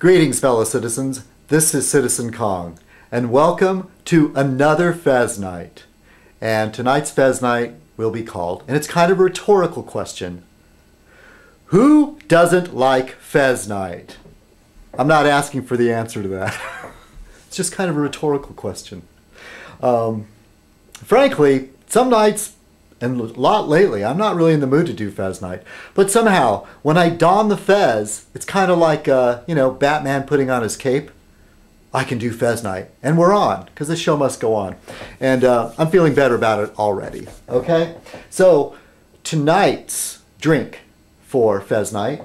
Greetings, fellow citizens. This is Citizenkong, and welcome to another Fez Night. And tonight's Fez Night will be called, and it's kind of a rhetorical question, who doesn't like Fez Night? I'm not asking for the answer to that. It's just kind of a rhetorical question. Frankly, some nights, and a lot lately, I'm not really in the mood to do Fez Night. But somehow, when I don the Fez, it's kind of like, Batman putting on his cape. I can do Fez Night. And we're on, because the show must go on. And I'm feeling better about it already. Okay? So, tonight's drink for Fez Night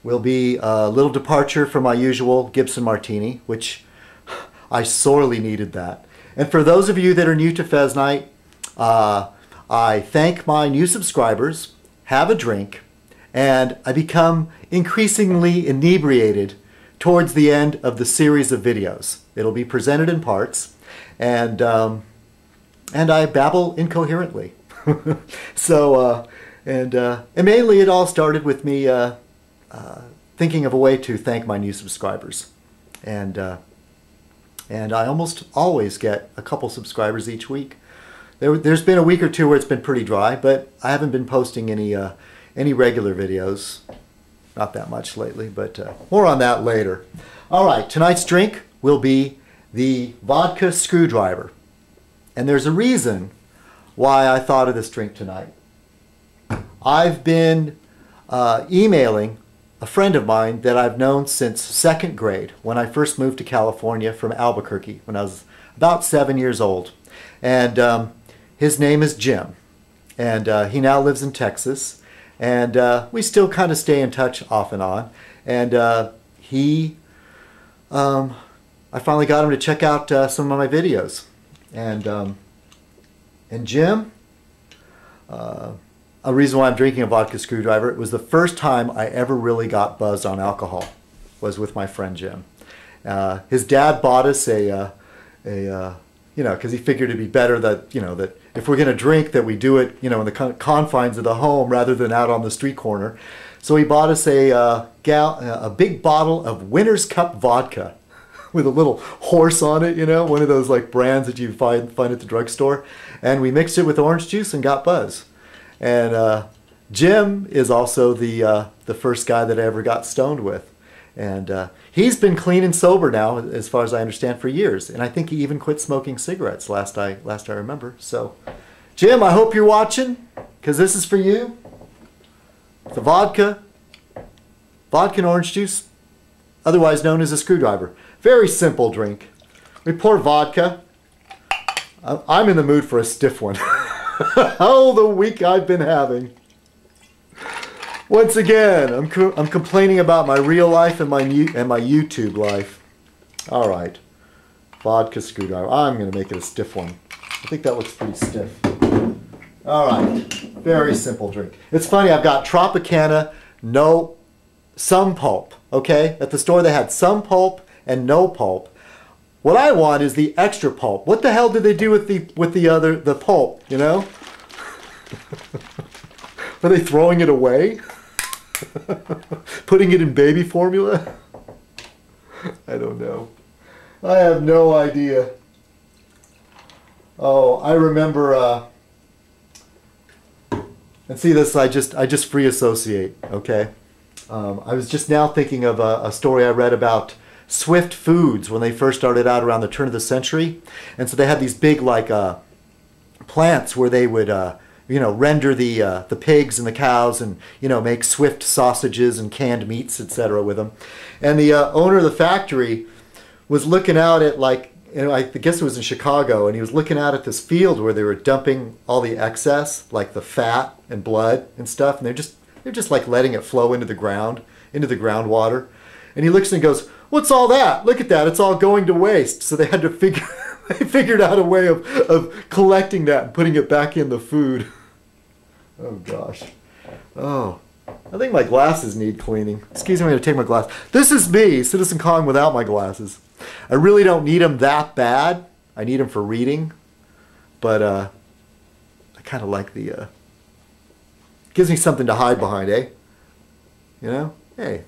will be a little departure from my usual Gibson Martini, which I sorely needed that. And for those of you that are new to Fez Night, I thank my new subscribers, have a drink, and I become increasingly inebriated towards the end of the series of videos. It'll be presented in parts, and I babble incoherently. So, and mainly it all started with me thinking of a way to thank my new subscribers, and I almost always get a couple subscribers each week. There's been a week or two where it's been pretty dry, but I haven't been posting any regular videos. Not that much lately, but more on that later. All right, tonight's drink will be the vodka screwdriver. And there's a reason why I thought of this drink tonight. I've been emailing a friend of mine that I've known since second grade, when I first moved to California from Albuquerque when I was about 7 years old. And his name is Jim, and he now lives in Texas, and we still kind of stay in touch off and on. And I finally got him to check out some of my videos. And Jim, a reason why I'm drinking a vodka screwdriver, it was the first time I ever really got buzzed on alcohol, was with my friend Jim. His dad bought us because he figured it'd be better that, that if we're going to drink, that we do it, in the confines of the home rather than out on the street corner. So he bought us a big bottle of Winter's Cup vodka with a little horse on it, one of those like brands that you find at the drugstore. And we mixed it with orange juice and got buzz. And Jim is also the first guy that I ever got stoned with. And he's been clean and sober now, as far as I understand, for years. And I think he even quit smoking cigarettes last I remember. So, Jim, I hope you're watching, because this is for you. The vodka and orange juice, otherwise known as a screwdriver. Very simple drink. We pour vodka. I'm in the mood for a stiff one. Oh, the week I've been having. Once again, I'm complaining about my real life and my YouTube life. All right, vodka screwdriver. I'm going to make it a stiff one. I think that looks pretty stiff. All right, very simple drink. It's funny, I've got Tropicana, some pulp. Okay, at the store they had some pulp and no pulp. What I want is the extra pulp. What the hell did they do with the pulp? Are they throwing it away? Putting it in baby formula? I don't know. I have no idea. Oh, I remember, and see this, I just free associate, okay? I was just now thinking of a story I read about Swift Foods when they first started out around the turn of the century. And so they had these big, plants where they would, render the pigs and the cows and, make Swift sausages and canned meats, etc. with them. And the owner of the factory was looking out at, I guess it was in Chicago, and he was looking out at this field where they were dumping all the excess, like the fat and blood and stuff, and they're just like letting it flow into the groundwater. And he looks and goes, "What's all that? Look at that, it's all going to waste." So they had to they figured out a way of collecting that and putting it back in the food. Oh gosh. Oh, I think my glasses need cleaning. Excuse me, I'm going to take my glasses. This is me, Citizenkong, without my glasses. I really don't need them that bad. I need them for reading. But I kind of like the... gives me something to hide behind, eh? Hey.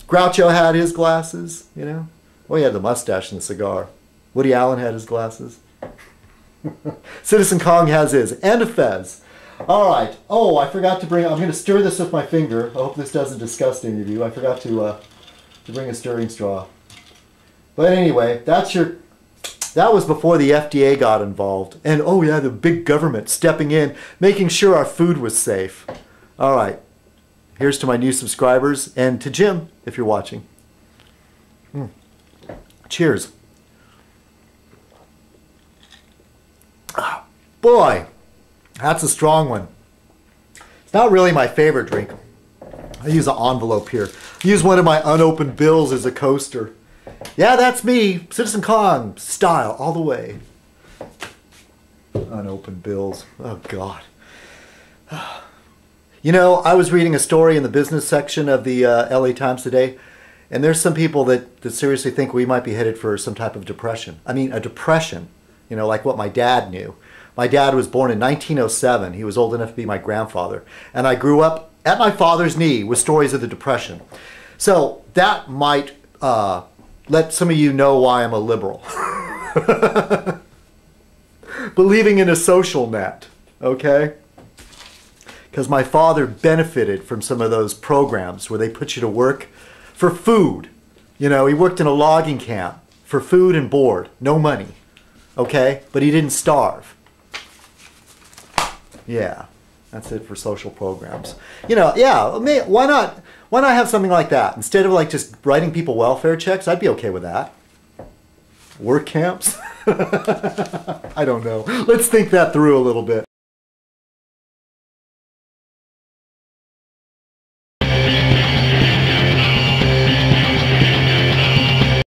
Groucho had his glasses, you know. Well, he had the mustache and the cigar. Woody Allen had his glasses. Citizenkong has his. And a fez. All right. Oh, I forgot to bring... I'm going to stir this with my finger. I hope this doesn't disgust any of you. I forgot to bring a stirring straw. But anyway, that was before the FDA got involved. And, oh yeah, the big government stepping in, making sure our food was safe. All right. Here's to my new subscribers and to Jim, if you're watching. Cheers. Boy, that's a strong one. It's not really my favorite drink. I use an envelope here. I use one of my unopened bills as a coaster. Yeah, that's me. Citizenkong style all the way. Unopened bills. Oh, God. You know, I was reading a story in the business section of the LA Times today, and there's some people that seriously think we might be headed for some type of depression. I mean, a depression, you know, like what my dad knew. My dad was born in 1907. He was old enough to be my grandfather. And I grew up at my father's knee with stories of the Depression. So that might let some of you know why I'm a liberal. Believing in a social net, okay? Because my father benefited from some of those programs where they put you to work for food. You know, he worked in a logging camp for food and board, no money, okay? But he didn't starve. Yeah, that's it for social programs. You know, yeah, why not have something like that? Instead of like just writing people welfare checks, I'd be okay with that. Work camps? I don't know. Let's think that through a little bit.